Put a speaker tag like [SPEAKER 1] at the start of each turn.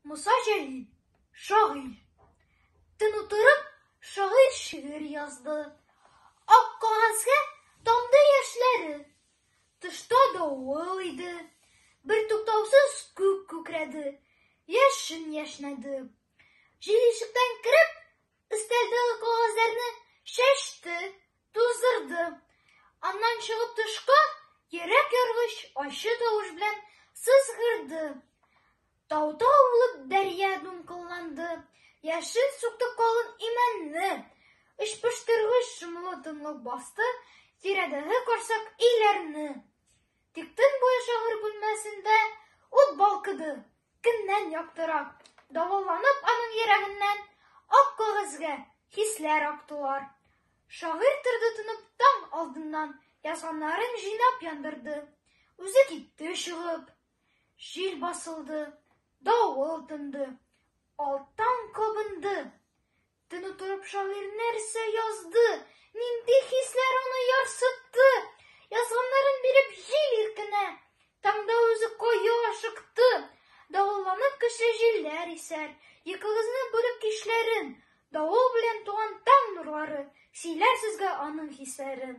[SPEAKER 1] Муса Җәлил, шагыйрь. Тын утырып, шагыйрь шигырь язды. Ак кагазга тамды яшьләре. Тышта давыл иде. Бертуктаусыз күк күкрәде. Яшен яшнәде. Җил ишектән кереп, өстәлдәге кагазларны чәчте, туздырды. Аннан чыгып тышка, йөрәк яргыч ачы тавыш белән сызгырды. Тау-тау булып дәрья дулкынланды. Яшен сукты калын имәнне. Очпыштыргыч шомлы тынлык басты тирәдәге карсак өйләрне. Тик төн буе шагыйрь бүлмәсендә ут балкыды, көннән яктырак. Давылланып аның йөрәгеннән ак кагазга хисләр актылар. Шагыйрь торды тынып таң алдыннан, язганнарын җыйнап яндырды. Үзе китте чыгып. Җил басылды, давыл тынды, алттан кабынды. Тын утырып шагыйрь нәрсә язды? Нинди хисләр аны ярсытты? Язганнарын биреп җил иркенә. Таңда үзе кая ашыкты? Давылланып көчле җилләр исәр. Йокыгызны бүлеп кичләрен. Давыл белән туган таң нурлары сөйләр сезгә аның хисләрен.